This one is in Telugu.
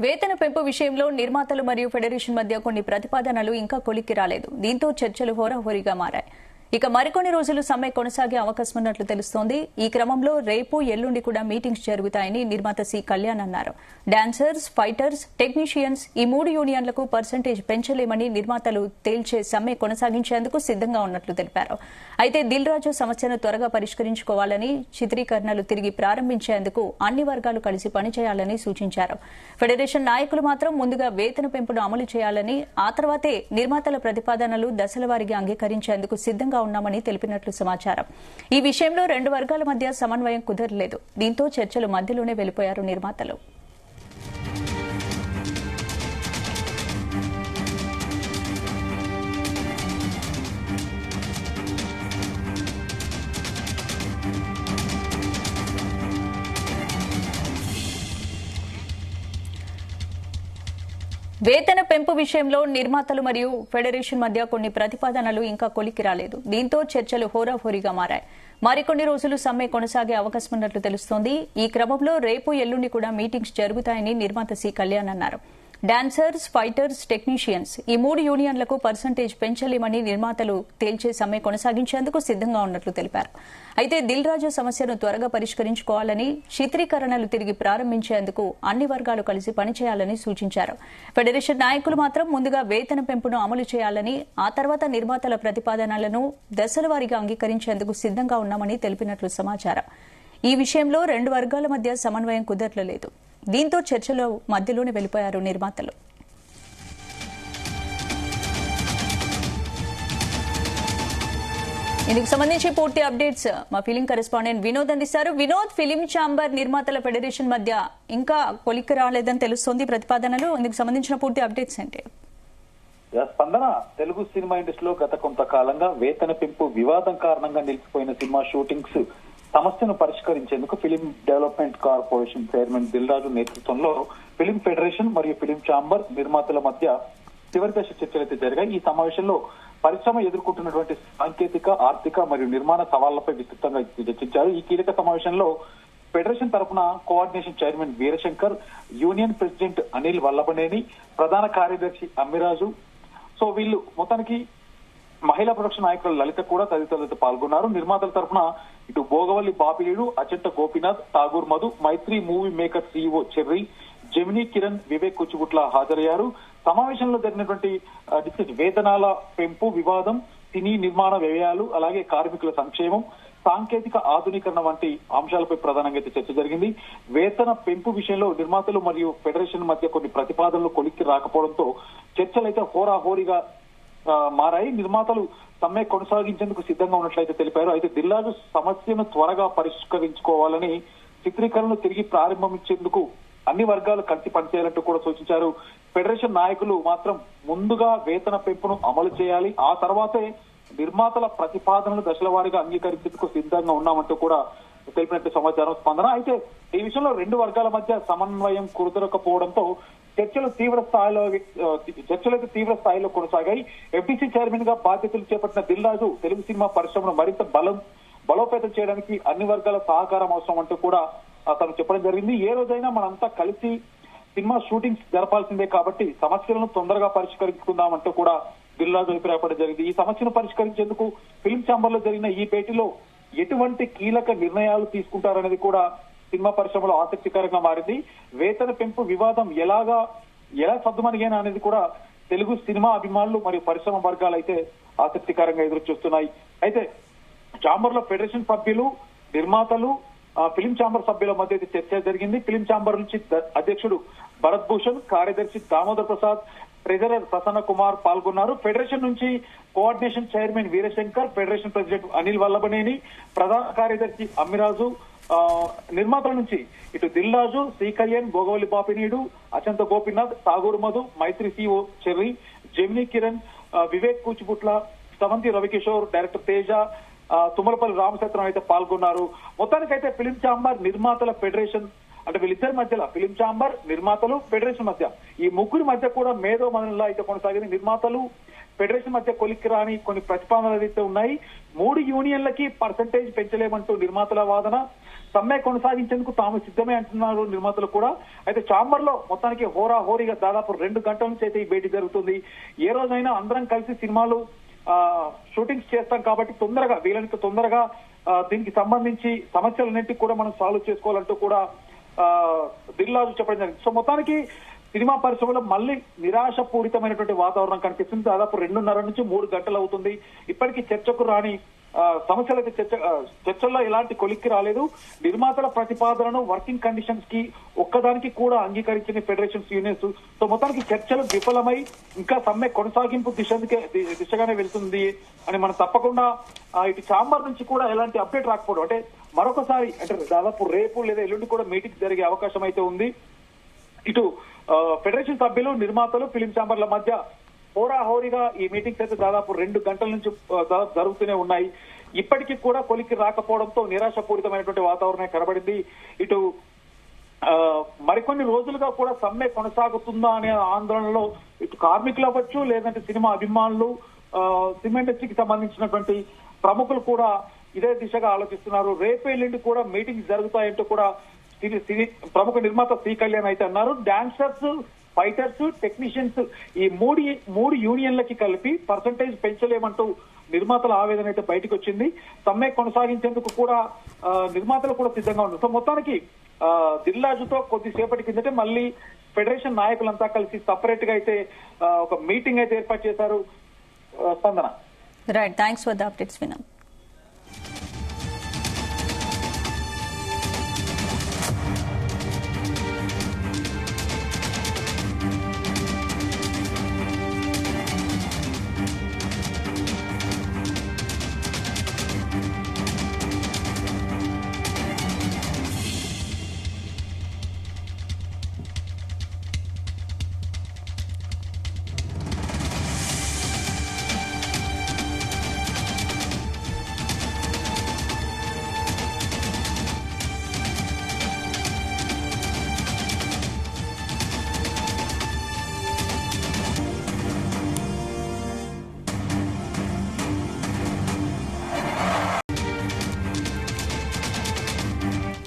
వేతన పెంపు విషయంలో నిర్మాతలు మరియు ఫెడరేషన్ మధ్య కొన్ని ప్రతిపాదనలు ఇంకా కొలిక్కి రాలేదు. దీంతో చర్చలు హోరాహోరీగా మారాయి. ఇక మరికొన్ని రోజులు సమ్మె కొనసాగే అవకాశం ఉన్నట్లు తెలుస్తోంది. ఈ క్రమంలో రేపు ఎల్లుండి కూడా మీటింగ్స్ జరుగుతాయని నిర్మాత సి కళ్యాణ్ అన్నారు. డాన్సర్స్, ఫైటర్స్, టెక్నీషియన్స్ ఈ 3 యూనియన్లకు పర్సెంటేజ్ పెంచలేమని నిర్మాతలు తేల్చే సమ్మె కొనసాగించేందుకు సిద్దంగా ఉన్నట్లు తెలిపారు. అయితే దిల్ రాజు సమస్యను త్వరగా పరిష్కరించుకోవాలని, చిత్రీకరణలు తిరిగి ప్రారంభించేందుకు అన్ని వర్గాలు కలిసి పనిచేయాలని సూచించారు. ఫెడరేషన్ నాయకులు మాత్రం ముందుగా వేతన పెంపును అమలు చేయాలని, ఆ తర్వాతే నిర్మాతల ప్రతిపాదనలు దశలవారీగా అంగీకరించేందుకు సిద్దంగా ఉన్నామని తెలిపినట్లు సమాచారం. ఈ విషయంలో 2 వర్గాల మధ్య సమన్వయం కుదరలేదు. దీంతో చర్చలు మధ్యలోనే వెళ్లిపోయారు నిర్మాతలు. వేతన పెంపు విషయంలో నిర్మాతలు మరియు ఫెడరేషన్ మధ్య కొన్ని ప్రతిపాదనలు ఇంకా కొలిక్కి రాలేదు. దీంతో చర్చలు హోరాహోరీగా మారాయి. మరికొన్ని రోజులు సమ్మె కొనసాగే అవకాశం ఉన్నట్లు తెలుస్తోంది. ఈ క్రమంలో రేపు ఎల్లుండి కూడా మీటింగ్స్ జరుగుతాయని నిర్మాత సి కళ్యాణ్ అన్నారు. డాన్సర్స్, ఫైటర్స్, టెక్నీషియన్స్ ఈ 3 యూనియన్లకు పర్సెంటేజ్ పెంచలేమని నిర్మాతలు తేల్చే సమ్మె కొనసాగించేందుకు సిద్దంగా ఉన్నట్లు తెలిపారు. అయితే దిల్ రాజు సమస్యను త్వరగా పరిష్కరించుకోవాలని, చిత్రీకరణలు తిరిగి ప్రారంభించేందుకు అన్ని వర్గాలు కలిసి పనిచేయాలని సూచించారు. ఫెడరేషన్ నాయకులు మాత్రం ముందుగా వేతన పెంపును అమలు చేయాలని, ఆ తర్వాత నిర్మాతల ప్రతిపాదనలను దశలవారీగా అంగీకరించేందుకు సిద్దంగా ఉన్నామని తెలిపినట్లు సమాచారం. ఈ విషయంలో 2 వర్గాల మధ్య సమన్వయం కుదరలేదు. దీంతో చర్చలో మధ్యలోనే వెళ్లిపోయారు నిర్మాతలు. ఇందుకు సంబంధించి పూర్తి అప్డేట్స్ మా ఫిలిం కరెస్పాండెంట్ వినోద్ అందిస్తారు. వినోద్, ఫిలిం ఛాంబర్ నిర్మాతల ఫెడరేషన్ మధ్య ఇంకా కొలిక్కి రాలేదని తెలుస్తోంది ప్రతిపాదనలు. ఇందుకు సంబంధించిన పూర్తి అప్డేట్స్ ఏంటి? స్పందన, తెలుగు సినిమా ఇండస్ట్రీలో గత కొంతకాలంగా వేతన పెంపు వివాదం కారణంగా నిలిచిపోయిన సినిమా షూటింగ్స్ సమస్యను పరిష్కరించేందుకు film development corporation chairman Dil Raju నేతృత్వంలో ఫిలిం ఫెడరేషన్ మరియు ఫిలిం ఛాంబర్ నిర్మాతల మధ్య చివరి దశ చర్చలైతే జరిగాయి. ఈ సమావేశంలో పరిశ్రమ ఎదుర్కొంటున్నటువంటి సాంకేతిక, ఆర్థిక మరియు నిర్మాణ సవాళ్లపై విస్తృతంగా చర్చించారు. ఈ కీలక సమావేశంలో ఫెడరేషన్ తరఫున coordination chairman Veerashankar, union president Anil Vallabhaneni, ప్రధాన కార్యదర్శి అమ్మిరాజు, సో వీళ్ళు మొత్తానికి మహిళా ప్రొడక్షన్ నాయకులు లలిత కూడా తదితరులతో పాల్గొన్నారు. నిర్మాతల తరఫున ఇటు Bhogavalli Bapineedu, Achanta Gopinath, Tagore Madhu, Mythri movie maker CEO Cherry, Gemini Kiran, Vivek Kuchibhotla హాజరయ్యారు. సమావేశంలో జరిగినటువంటి వేతనాల పెంపు వివాదం, సినీ నిర్మాణ వ్యయాలు, అలాగే కార్మికుల సంక్షేమం, సాంకేతిక ఆధునీకరణ వంటి అంశాలపై ప్రధానంగా అయితే చర్చ జరిగింది. వేతన పెంపు విషయంలో నిర్మాతలు మరియు ఫెడరేషన్ మధ్య కొన్ని ప్రతిపాదనలు కొలిక్కి రాకపోవడంతో చర్చలైతే హోరాహోరీగా మారాయి. నిర్మాతలు సమ్మె కొనసాగించేందుకు సిద్ధంగా ఉన్నట్లయితే తెలిపారు. అయితే దిల్ రాజు సమస్యను త్వరగా పరిష్కరించుకోవాలని, చిత్రీకరణను తిరిగి ప్రారంభించేందుకు అన్ని వర్గాలు కలిసి పనిచేయాలంటూ కూడా సూచించారు. ఫెడరేషన్ నాయకులు మాత్రం ముందుగా వేతన పెంపును అమలు చేయాలి, ఆ తర్వాతే నిర్మాతల ప్రతిపాదనలు దశల వారీగా అంగీకరించేందుకు సిద్ధంగా ఉన్నామంటూ కూడా తెలిపినట్టు సమాచారం. స్పందన, అయితే ఈ విషయంలో 2 వర్గాల మధ్య సమన్వయం కుదరకపోవడంతో చర్చలు తీవ్ర స్థాయిలో కొనసాగాయి. ఎఫ్డీసీ చైర్మన్ గా బాధ్యతలు చేపట్టిన దిల్ రాజు తెలుగు సినిమా పరిశ్రమను మరింత బలోపేతం చేయడానికి అన్ని వర్గాల సహకారం అవసరం అంటూ కూడా తను చెప్పడం జరిగింది. ఏ రోజైనా మనంతా కలిసి సినిమా షూటింగ్స్ జరపాల్సిందే కాబట్టి సమస్యలను తొందరగా పరిష్కరించుకుందామంటూ కూడా దిల్ రాజు అభిప్రాయపడడం జరిగింది. ఈ సమస్యను పరిష్కరించేందుకు ఫిలిం ఛాంబర్ లో జరిగిన ఈ భేటీలో ఎటువంటి కీలక నిర్ణయాలు తీసుకుంటారనేది కూడా సినిమా పరిశ్రమలో ఆసక్తికరంగా మారింది. వేతన పెంపు వివాదం ఎలా సద్దుమణిగేనా అనేది కూడా తెలుగు సినిమా అభిమానులు మరియు పరిశ్రమ వర్గాలు అయితే ఆసక్తికరంగా ఎదురు చూస్తున్నాయి. అయితే ఛాంబర్ లో ఫెడరేషన్ సభ్యులు, నిర్మాతలు, ఫిలిం ఛాంబర్ సభ్యుల మధ్య చర్చ జరిగింది. ఫిలిం ఛాంబర్ నుంచి అధ్యక్షుడు భరత్ భూషణ్, కార్యదర్శి దామోదర్ ప్రసాద్, ట్రెజరర్ ప్రసన్న కుమార్ పాల్గొన్నారు. ఫెడరేషన్ నుంచి coordination chairman Veerashankar, federation president Anil Vallabhaneni, ప్రధాన కార్యదర్శి అమ్మిరాజు, నిర్మాతల నుంచి ఇటు దిల్ రాజు, సి కళ్యాణ్, భోగవల్లి బాపినీడు, అచంత గోపీనాథ్, ఠాగూర్ మధు, మైత్రి సీఓ చెర్రీ, జెమినీ కిరణ్, వివేక్ కూచిపుట్ల, సమంతి రవికిషోర్, డైరెక్టర్ తేజ, తుమ్మలపల్లి రామచంద్రం అయితే పాల్గొన్నారు. మొత్తానికైతే ఫిలిం ఛాంబర్, నిర్మాతల ఫెడరేషన్ అంటే వీళ్ళిద్దరి మధ్యలో ఫిలిం ఛాంబర్, నిర్మాతలు, ఫెడరేషన్ మధ్య ఈ 3 మధ్య కూడా మేధో మదనంలా అయితే కొనసాగింది. నిర్మాతలు ఫెడరేషన్ మధ్య కొలిక్కి రాని కొన్ని ప్రతిపాదనలు అయితే ఉన్నాయి. 3 యూనియన్లకి పర్సంటేజ్ పెంచలేమంటూ నిర్మాతల వాదన. సమ్మె కొనసాగించేందుకు తాము సిద్ధమే అంటున్నారు నిర్మాతలు కూడా. అయితే ఛాంబర్ లో మొత్తానికి హోరాహోరీగా దాదాపు 2 గంటల నుంచి అయితే ఈ భేటీ జరుగుతుంది. ఏ రోజైనా అందరం కలిసి సినిమాలు షూటింగ్స్ చేస్తాం కాబట్టి వీళ్ళకి తొందరగా దీనికి సంబంధించి సమస్యలన్నింటికి కూడా మనం సాల్వ్ చేసుకోవాలంటూ కూడా దిల్రాజు చెప్పడం జరిగింది. సో మొత్తానికి సినిమా పరిశ్రమలో మళ్ళీ నిరాశపూరితమైనటువంటి వాతావరణం కనిపిస్తుంది. దాదాపు 2:30 నుంచి 3 గంటలు అవుతుంది. ఇప్పటికీ చర్చకు రాని సమస్యలు అయితే చర్చల్లో ఎలాంటి కొలిక్కి రాలేదు. నిర్మాతల ప్రతిపాదనను వర్కింగ్ కండిషన్స్ కి ఒక్కదానికి కూడా అంగీకరించిన ఫెడరేషన్స్ యూనియన్స్. సో మొత్తానికి చర్చలు విఫలమై ఇంకా సమ్మె కొనసాగింపు దిశగానే వెళ్తుంది అని మనం తప్పకుండా ఇటు ఛాంబర్ నుంచి కూడా ఎలాంటి అప్డేట్ రాకపోవడం అంటే మరొకసారి అంటే దాదాపు రేపు లేదా ఎల్లుండి కూడా మీటింగ్ జరిగే అవకాశం అయితే ఉంది. ఇటు ఫెడరేషన్ సభ్యులు నిర్మాతలు ఫిలిం ఛాంబర్ల మధ్య హోరాహోరీగా ఈ మీటింగ్స్ అయితే దాదాపు 2 గంటల నుంచి జరుగుతూనే ఉన్నాయి. ఇప్పటికీ కూడా కొలిక్కి రాకపోవడంతో నిరాశపూరితమైనటువంటి వాతావరణం కనబడింది. ఇటు మరికొన్ని రోజులుగా కూడా సమ్మె కొనసాగుతుందా అనే ఆందోళనలో ఇటు కార్మికులు అవ్వచ్చు లేదంటే సినిమా అభిమానులు సినిమా ఇండస్ట్రీకి సంబంధించినటువంటి ప్రముఖులు కూడా ఇదే దిశగా ఆలోచిస్తున్నారు. రేపు ఎల్లుండి కూడా మీటింగ్స్ జరుగుతాయంటూ కూడా ప్రముఖ నిర్మాత సి కళ్యాణ్ అయితే అన్నారు. డాన్సర్స్, ఫైటర్స్, టెక్నీషియన్స్ ఈ మూడు యూనియన్లకి కలిపి పర్సంటేజ్ పెంచలేమంటూ నిర్మాతల ఆవేదన అయితే బయటకు వచ్చింది. సమ్మె కొనసాగించేందుకు కూడా నిర్మాతలు కూడా సిద్ధంగా ఉన్నారు. సో మొత్తానికి దిల్రాజుతో కొద్దిసేపటి కిందటే మళ్ళీ ఫెడరేషన్ నాయకులంతా కలిసి సపరేట్ గా అయితే ఒక మీటింగ్ అయితే ఏర్పాటు చేశారు. స్పందన. Right, thanks for the updates వినం.